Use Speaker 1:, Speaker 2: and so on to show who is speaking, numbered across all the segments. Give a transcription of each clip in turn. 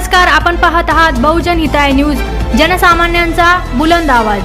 Speaker 1: नमस्कार, आपण पाहत आहात बहुजन हिताय न्यूज, जनसामान्यांचा बुलंद आवाज।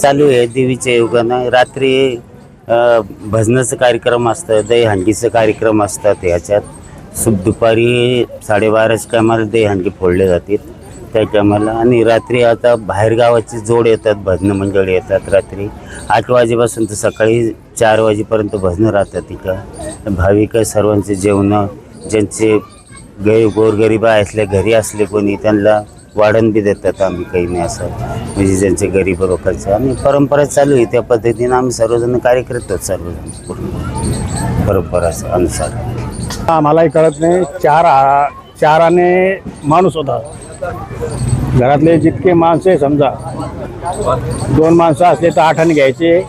Speaker 2: चालू आहे देवीच्या योगानं। रात्री भजनाचा कार्यक्रम असतं, दहीहंडीचा कार्यक्रम असतात। याच्यात दुपारी 12:30च्या टायमाला दहीहंडी फोडले जातात त्या टायमाला। आणि रात्री आता बाहेर गावाची जोड येतात, भजन मंडळी येतात। रात्री 8 वाजेपासून तर सकाळी 4 वाजेपर्यंत भजनं राहतात तिथं। भाविक सर्वांचे जेवण, ज्यांचे गोरगरीब असले घरी असले कोणी त्यांना वाढण बी देतात आम्ही, काही नाही असं म्हणजे ज्यांचे गरीब लोकांचं। आणि परंपरा चालू आहे त्या पद्धतीने आम्ही सर्वजण कार्य करतो, सर्वजण पूर्ण परंपरा अनुसार।
Speaker 3: आम्हालाही कळत नाही, चाराने माणूस होता घरातले जितके माणसं, समजा 2 माणसं असले तर 8 आणे घ्यायचे,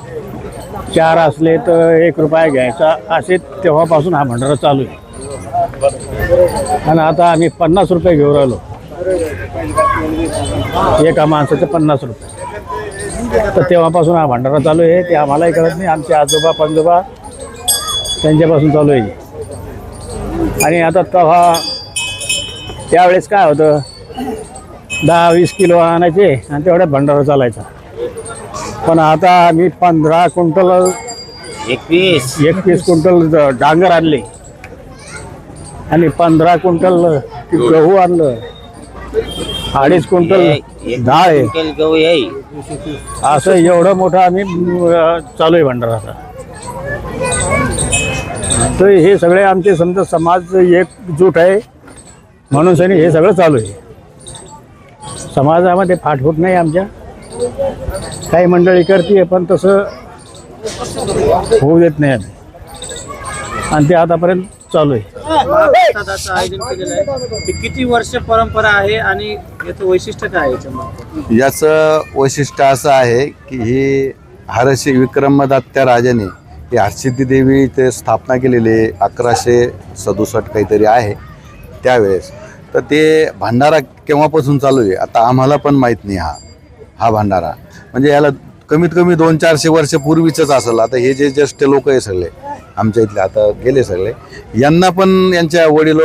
Speaker 3: 4 असले तर 1 रुपया घ्यायचा, असे तेव्हापासून हा भंडारा चालू आहे। आणि आता आम्ही 50 रुपये घेऊन राहिलो, एका माणसाचे 50 रुपये। तर तेव्हापासून हा भंडारा चालू आहे, ते आम्हालाही कळत नाही। आमचे आजोबा पंजोबा त्यांच्यापासून चालू आहे। आणि आता त्यावेळेस काय होतं, 10-20 किलो आणायचे आणि तेवढ्या भंडारा चालायचा। पण आता आम्ही 15 क्विंटल 21 क्विंटल डांगर आणले आणि 15 क्विंटल गहू आणलं, 2.5 क्विंटल डाळ आहे, असं एवढं मोठं आम्ही चालू आहे भंडाराचा। तर हे सगळे आमचे समजा समाज एकजूट आहे म्हणून हे सगळं चालू आहे। समाजामध्ये फाटफूट नाही आमच्या, काही मंडळी करते पण तसं होऊ देत नाही आम्ही, आणि ते आतापर्यंत चालू आहे।
Speaker 4: महाप्रसादाचं आयोजन केलेलं आहे, ते किती वर्ष परंपरा आहे आणि याचं वैशिष्ट्य काय आहे?
Speaker 5: याचं वैशिष्ट्य असं आहे की ही हरशी विक्रमदात्या राजाने ही हरसिद्धी देवी ते स्थापना केलेली आहे 1167 काहीतरी आहे त्यावेळेस। तर ते भंडारा केव्हापासून चालू आहे आता आम्हाला पण माहीत नाही। हा भंडारा म्हणजे याला कमीत कमी 200-400 वर्ष पूर्वीचंच असेल। आता हे जे ज्येष्ठ लोक आहे सगळे आमच्या इथले, आता गेले सगळे, यांना पण यांच्या वडील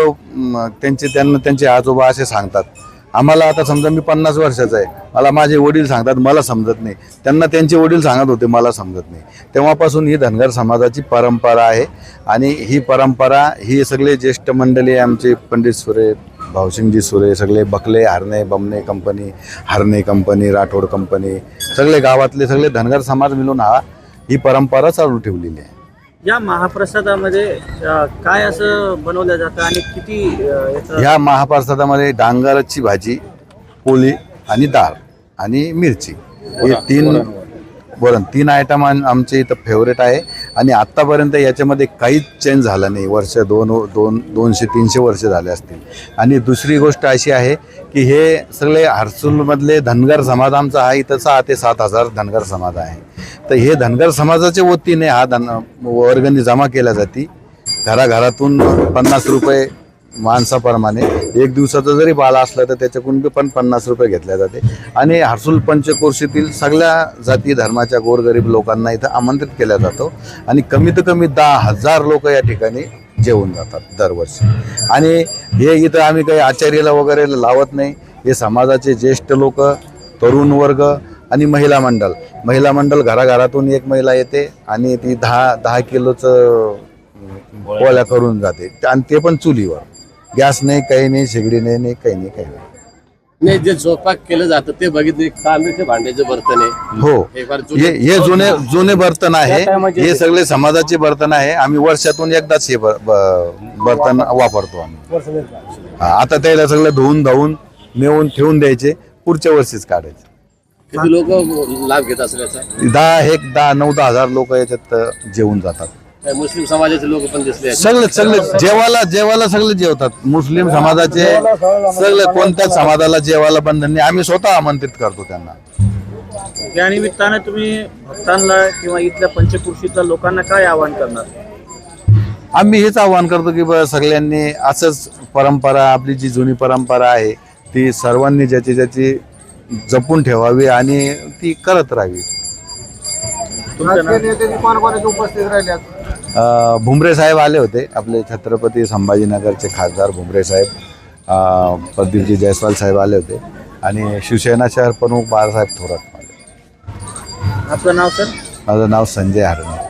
Speaker 5: त्यांचे आजोबा असे सांगतात। आम्हाला आता समजा मी 50 वर्षाचा आहे, मला माझे वडील सांगतात, मला समजत नाही, त्यांना त्यांचे वडील सांगत होते, मला समजत नाही। तेव्हापासून ही धनगर समाजाची परंपरा आहे। आणि ही परंपरा ही सगळे ज्येष्ठ मंडळी आमचे पंडित सुरे, भावसिंगजी सुरे, सगळे बकले, हरणे, बमणे कंपनी, हरणे कंपनी, राठोड कंपनी, सगळे गावातले सगळे धनगर समाज मिळून ही परंपरा चालू ठेवलेली आहे।
Speaker 4: या महाप्रसादामध्ये काय असं बनवलं जातं आणि किती?
Speaker 5: ह्या महाप्रसादामध्ये डांगराची भाजी, पोळी आणि डाळ आणि मिरची, हे 3 आयटम आमचे इथं फेवरेट आहे। आणि आत्तापर्यंत याच्यामध्ये काहीच चेंज झाला नाही, 200-300 वर्ष झाले असतील। आणि दुसरी गोष्ट अशी आहे की हे सगळे हर्सूलमधले धनगर समाज आमचा हा इथं 6 ते 7 हजार धनगर समाज आहे। तर हे धनगर समाजाच्या वतीने वर्गणी जमा केल्या जाते। घराघरातून 50 रुपये माणसाप्रमाणे, एक दिवसाचा जरी बाला असला तर त्याच्याकडून पण 50 रुपये घेतले जाते। आणि हर्सूल पंचक्रोशीतील सगळ्या जाती धर्माच्या गोरगरीब लोकांना इथं आमंत्रित केला जातो। आणि कमीत कमी 10,000 लोक या ठिकाणी जेवून जातात दरवर्षी। आणि हे इथं आम्ही काही आचार्याला वगैरे लावत नाही, हे समाजाचे ज्येष्ठ लोक, तरुण वर्ग आणि महिला मंडळ घराघरातून एक महिला येते आणि ती 10 किलोचं पोळ्या करून जाते। आणि ते पण चुलीवर, गॅस नाही, काही नाही, शेगडी नाही, काही नाही।
Speaker 6: जे स्वयंपाक केलं जातं ते बघितले, तांब्याचे भांड्याचे बर्तन आहे।
Speaker 5: हो, हे जुने बर्तन आहे, हे सगळे समाजाचे बर्तन आहे। आम्ही वर्षातून एकदाच हे बर्तन वापरतो आम्ही। आता त्याला सगळं धुवून धावून नेऊन ठेवून द्यायचे, पुढच्या वर्षीच काढायचे।
Speaker 6: किती लोक लाभ घेत असल्याचा?
Speaker 5: 9-10 हजार लोक याच्यात जेवून जातात।
Speaker 6: काय मुस्लिम समाजाचे लोक पण दिसले आहेत.
Speaker 5: सगळे जेवायला सगळे जेवतात. मुस्लिम समाजाचे सगळे कोणत्याच समाजाला जेवायला बंधन नाही. आम्ही स्वतः आमंत्रित करतो त्यांना.
Speaker 4: या निमित्ताने तुम्ही भक्तांना किंवा इथल्या पंचक्रोशीतल्या लोकांना काय आवाहन करणार?
Speaker 5: आम्ही हेच आवाहन करतो की सगळ्यांनी असंच परंपरा, आपली जी जुनी परंपरा आहे ती सर्वांनी ज्याची जपून ठेवावी आणि ती करत राहावी.
Speaker 4: तुमचं नाव?
Speaker 5: भुमरे साहेब आले होते, आपले छत्रपती संभाजीनगरचे खासदार भुमरे साहेब, प्रदीपजी जयस्वाल साहेब आले होते आणि शिवसेना शहर प्रमुख बाळासाहेब थोरात आले.
Speaker 4: आपलं नाव सर?
Speaker 5: माझं नाव संजय हरणे.